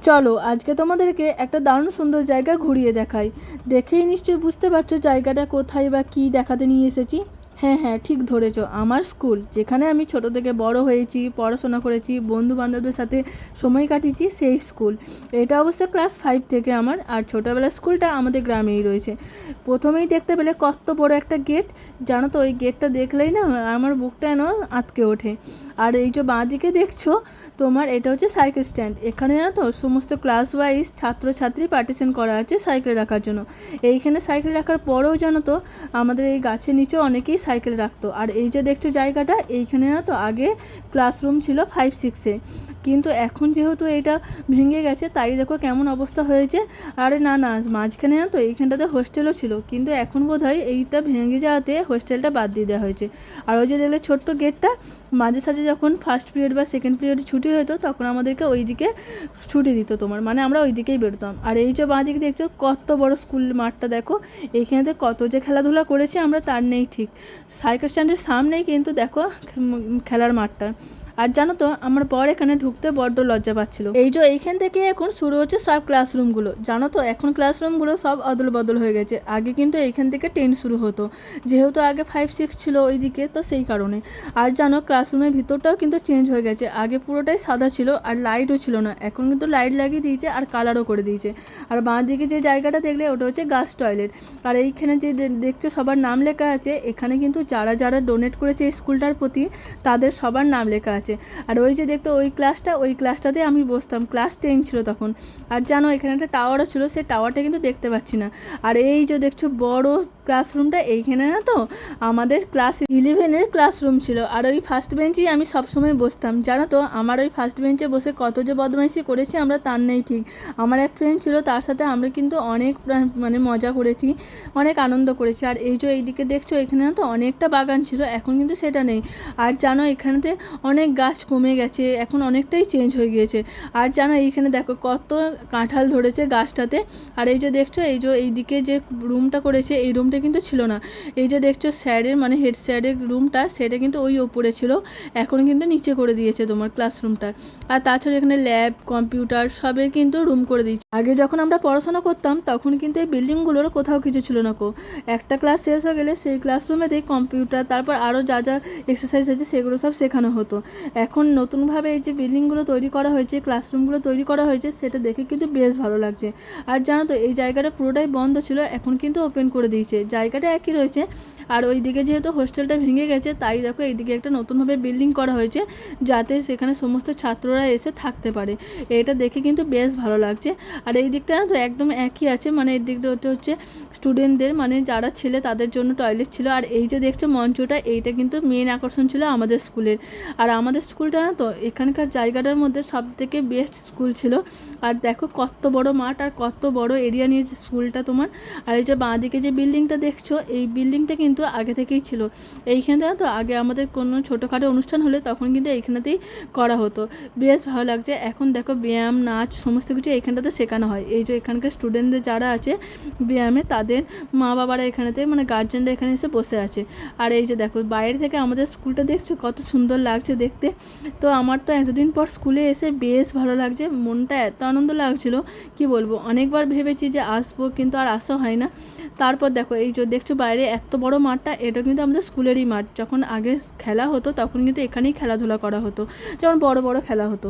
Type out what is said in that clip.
চলো আজকে তোমাদেরকে একটা দারুণ সুন্দর জায়গা ঘুরিয়ে দেখাই। দেখেই নিশ্চয়ই বুঝতে পারছো জায়গাটা কোথায় বা কী দেখাতে নিয়ে এসেছি। হ্যাঁ হ্যাঁ, ঠিক ধরেছো, আমার স্কুল, যেখানে আমি ছোট থেকে বড় হয়েছি, পড়াশোনা করেছি, বন্ধু বান্ধবদের সাথে সময় কাটিয়েছি, সেই স্কুল। এটা অবশ্য ক্লাস 5 থেকে আমার, আর ছোটোবেলার স্কুলটা আমাদের গ্রামেই রয়েছে। প্রথমেই দেখতে পেলে কত বড় একটা গেট। জানো তো, ওই গেটটা দেখলেই না আমার বুকটা যেন আঁতকে ওঠে। আর এই যে বাঁদিকে দেখছো তোমার, এটা হচ্ছে সাইকেল স্ট্যান্ড। এখানে জানো তো সমস্ত ক্লাস ওয়াইজ ছাত্রছাত্রী পার্টিশন করা আছে সাইকেল রাখার জন্য। এইখানে সাইকেল রাখার পরেও জানো তো আমাদের এই গাছের নিচেও অনেকেই সাইকেল রাখতো। আর এই যে দেখছো জায়গাটা, এইখানে না তো আগে ক্লাসরুম ছিল 5-6-এ, কিন্তু এখন যেহেতু এটা ভেঙে গেছে তাই দেখো কেমন অবস্থা হয়েছে। আরে না না, মাঝখানে না তো এইখানটাতে হোস্টেলও ছিল, কিন্তু এখন বোধহয় এইটা ভেঙে যাওয়াতে হোস্টেলটা বাদ দিয়ে দেওয়া হয়েছে। আর ওই যে দেখলে ছোট্ট গেটটা, মাঝে সাঝে যখন ফার্স্ট পিরিয়ড বা সেকেন্ড পিরিয়ডে ছুটি হতো তখন আমাদেরকে ওই দিকে ছুটি দিত তোমার, মানে আমরা ওই দিকেই বেরোতাম। আর এই যে বাঁ দিকে দেখছো কত বড় স্কুল মাঠটা, দেখো এইখানেতে কত যে খেলাধুলা করেছি আমরা তার নেই ঠিক। সাইকেল স্ট্যান্ডের সামনেই কিন্তু দেখো খেলার মাঠটা। আর জানো তো আমার বর এখানে ঢুকতে বড্ড লজ্জা পাচ্ছিল। এই যে এইখান থেকে এখন শুরু হচ্ছে সব ক্লাসরুমগুলো। জানো তো এখন ক্লাসরুমগুলো সব অদল বদল হয়ে গেছে। আগে কিন্তু এইখান থেকে 10 শুরু হতো, যেহেতু আগে 5-6 ছিল ওইদিকে, তো সেই কারণে। আর জানো ক্লাসরুমের ভিতরটাও কিন্তু চেঞ্জ হয়ে গেছে। আগে পুরোটাই সাদা ছিল আর লাইটও ছিল না, এখন কিন্তু লাইট লাগিয়ে দিয়েছে আর কালারও করে দিয়েছে। আর বাঁ দিকে যে জায়গাটা দেখলে ওটা হচ্ছে গার্লস টয়লেট। আর এইখানে যে দেখছো সবার নাম লেখা আছে, এখানে কিন্তু যারা যারা ডোনেট করেছে এই স্কুলটার প্রতি তাদের সবার নাম লেখা আছে। আর ওই যে দেখতো ওই ক্লাসটাতে আমি বসতাম, ক্লাস 10 ছিল তখন। আর জানো এখানে একটা টাওয়ারও ছিল, সেই টাওয়ারটা কিন্তু দেখতে পাচ্ছি না। আর এই যে দেখছো বড় ক্লাসরুমটা, এইখানে না তো আমাদের ক্লাস 11-এর ক্লাসরুম ছিল। আর ওই ফার্স্ট বেঞ্চেই আমি সবসময় বসতাম। জানো তো আমার ওই ফার্স্ট বেঞ্চে বসে কত যে বদমাইশি করেছি আমরা তার নেই ঠিক। আমার এক ফ্রেন্ড ছিল, তার সাথে আমরা কিন্তু অনেক মানে মজা করেছি, অনেক আনন্দ করেছি। আর এই যে এইদিকে দেখছো এখানে না তো অনেকটা বাগান ছিল, এখন কিন্তু সেটা নেই। আর জানো এখানেতে অনেক গাছ কমে গেছে, এখন অনেকটাই চেঞ্জ হয়ে গিয়েছে। আর জানো এইখানে দেখো কত কাঁঠাল ধরেছে গাছটাতে। আর এই যে দেখছো এই যে এইদিকে যে রুমটা করেছে, এই রুমটা কিন্তু ছিল না। এই যে দেখছো স্যারের মানে হেড স্যারের রুমটা, সেটা কিন্তু ওই ওপরে ছিল, এখন কিন্তু নিচে করে দিয়েছে তোমার ক্লাসরুমটা। আর তাছাড়া এখানে ল্যাব কম্পিউটার সবের কিন্তু রুম করে দিয়েছে। আগে যখন আমরা পড়াশোনা করতাম তখন কিন্তু এই বিল্ডিংগুলোর কোথাও কিছু ছিল না কো। একটা ক্লাস শেষ হয়ে গেলে সেই ক্লাসরুমেতেই কম্পিউটার, তারপর আরও যা যা এক্সারসাইজ আছে সেগুলো সব শেখানো হতো। এখন নতুনভাবে এই যে বিল্ডিংগুলো তৈরি করা হয়েছে, ক্লাসরুমগুলো তৈরি করা হয়েছে, সেটা দেখে কিন্তু বেশ ভালো লাগছে। আর জানো তো এই জায়গাটা পুরোটাই বন্ধ ছিল, এখন কিন্তু ওপেন করে দিয়েছে, জায়গাটা একই রয়েছে। আর ওই দিকে যেহেতু হোস্টেলটা ভেঙে গেছে তাই দেখো এইদিকে একটা নতুনভাবে বিল্ডিং করা হয়েছে, যাতে সেখানে সমস্ত ছাত্ররা এসে থাকতে পারে। এটা দেখে কিন্তু বেশ ভালো লাগছে। আর এই দিকটা তো একদম একই আছে, মানে এই দিকটা ওটা হচ্ছে স্টুডেন্টদের, মানে যারা ছেলে তাদের জন্য টয়লেট ছিল। আর এই যে দেখছো মঞ্চটা, এইটা কিন্তু মেন আকর্ষণ ছিল আমাদের স্কুলের। আর আমাদের স্কুলটা না তো এখানকার জায়গাটার মধ্যে সব থেকে বেস্ট স্কুল ছিল। আর দেখো কত বড় মাঠ আর কত বড় এরিয়া নিয়ে স্কুলটা তোমার। আর এই যে বাঁদিকে যে বিল্ডিংটা দেখছো, এই বিল্ডিংটা কিন্তু আগে থেকেই ছিল। এইখানটা তো আগে আমাদের কোনো ছোটোখাটো অনুষ্ঠান হলে তখন কিন্তু এইখানেতেই করা হতো, বেশ ভালো লাগছে। এখন দেখো ব্যায়াম নাচ সমস্ত কিছু এইখানটাতে শেখানো হয়। এই যে এখানকার স্টুডেন্টদের যারা আছে ব্যায়ামে, তাদের মা বাবারা এখানেতে মানে গার্জেনরা এখানে এসে বসে আছে। আর এই যে দেখো বাইরে থেকে আমাদের স্কুলটা দেখছো কত সুন্দর লাগছে দেখতে। তো আমার তো এতদিন পর স্কুলে এসে বেশ ভালো লাগছে, মনটা এত আনন্দ লাগছিল কি বলবো। অনেকবার ভেবেছি যে আসবো, কিন্তু আর আসা হয় না। তারপর দেখো এই যে দেখছো বাইরে এত বড় মাঠটা, এটা কিন্তু আমাদের স্কুলেরই মাঠ। যখন আগে খেলা হতো তখন কিন্তু এখানেই খেলাধুলা করা হতো, যখন বড় বড় খেলা হতো।